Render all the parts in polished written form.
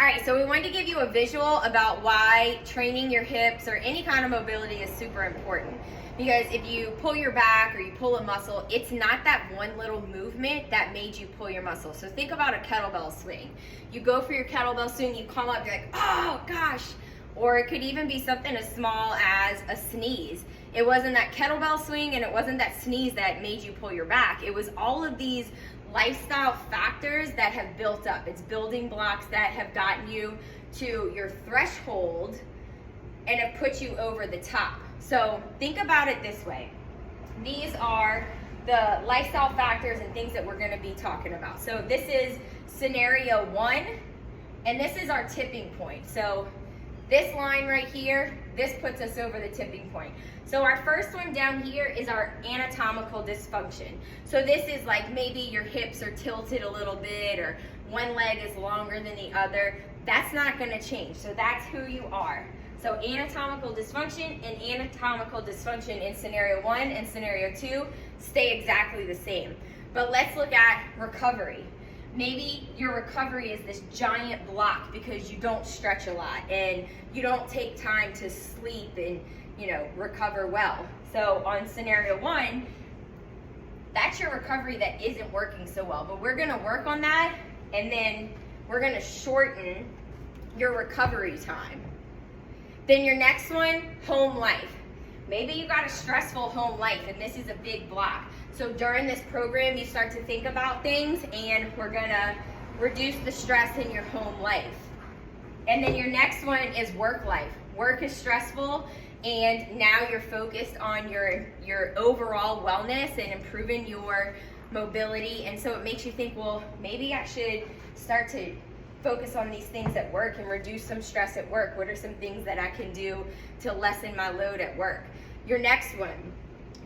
All right, so we wanted to give you a visual about why training your hips or any kind of mobility is super important. Because if you pull your back or you pull a muscle, it's not that one little movement that made you pull your muscle. So think about a kettlebell swing. You go for your kettlebell swing, you come up, you're like, oh gosh. Or it could even be something as small as a sneeze. It wasn't that kettlebell swing and it wasn't that sneeze that made you pull your back. It was all of these lifestyle factors that have built up. It's building blocks that have gotten you to your threshold and have put you over the top. So think about it this way. These are the lifestyle factors and things that we're going to be talking about. So this is scenario 1, and this is our tipping point. So this line right here, this puts us over the tipping point. So our first one down here is our anatomical dysfunction. So this is like maybe your hips are tilted a little bit or one leg is longer than the other. That's not going to change. So that's who you are. So anatomical dysfunction and anatomical dysfunction in scenario 1 and scenario 2 stay exactly the same. But let's look at recovery. Maybe your recovery is this giant block because you don't stretch a lot and you don't take time to sleep and recover well. So on scenario 1, that's your recovery that isn't working so well. But we're gonna work on that, and then we're gonna shorten your recovery time. Then your next one, home life. Maybe you got a stressful home life and this is a big block. So during this program, you start to think about things and we're gonna reduce the stress in your home life. And then your next one is work life. Work is stressful and now you're focused on your overall wellness and improving your mobility. And so it makes you think, well, maybe I should start to focus on these things at work and reduce some stress at work. What are some things that I can do to lessen my load at work? Your next one,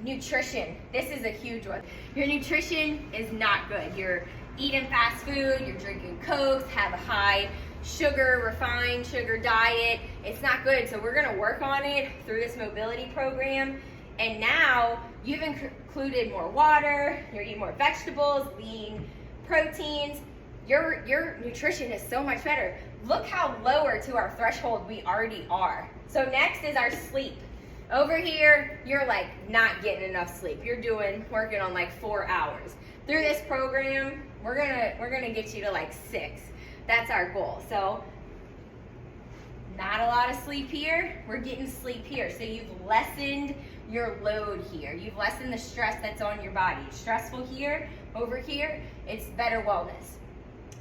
nutrition. This is a huge one. Your nutrition is not good. You're eating fast food, you're drinking Cokes, have a high sugar, refined sugar diet. It's not good. So we're gonna work on it through this mobility program. And now you've included more water, you're eating more vegetables, lean proteins. Your nutrition is so much better. Look how lower to our threshold we already are. So next is our sleep. Over here, you're like not getting enough sleep. You're working on like 4 hours. Through this program, we're gonna get you to like 6. That's our goal. So not a lot of sleep here, we're getting sleep here. So you've lessened your load here. You've lessened the stress that's on your body. Stressful here, over here, it's better wellness.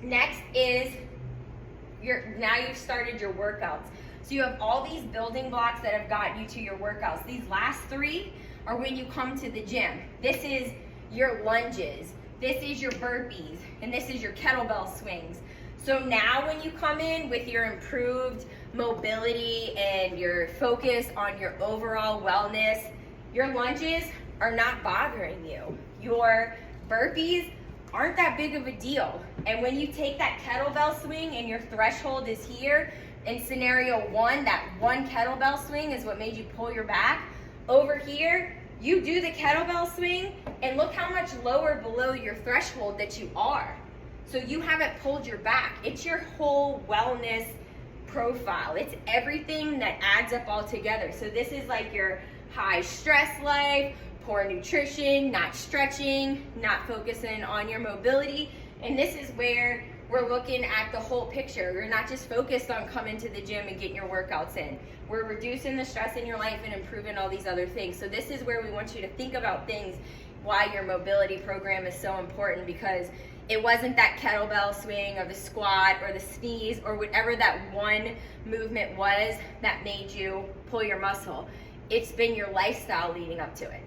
Next is now you've started your workouts. So you have all these building blocks that have gotten you to your workouts. These last 3 are when you come to the gym. This is your lunges, this is your burpees, and this is your kettlebell swings. So now when you come in with your improved mobility and your focus on your overall wellness, your lunges are not bothering you. Your burpees aren't that big of a deal. And when you take that kettlebell swing and your threshold is here, in scenario 1, that one kettlebell swing is what made you pull your back. Over here, you do the kettlebell swing and look how much lower below your threshold that you are. So you haven't pulled your back. It's your whole wellness profile. It's everything that adds up all together. So this is like your high stress life, poor nutrition, not stretching, not focusing on your mobility. And this is where we're looking at the whole picture. We're not just focused on coming to the gym and getting your workouts in. We're reducing the stress in your life and improving all these other things. So this is where we want you to think about things, why your mobility program is so important, because it wasn't that kettlebell swing or the squat or the sneeze or whatever that one movement was that made you pull your muscle. It's been your lifestyle leading up to it.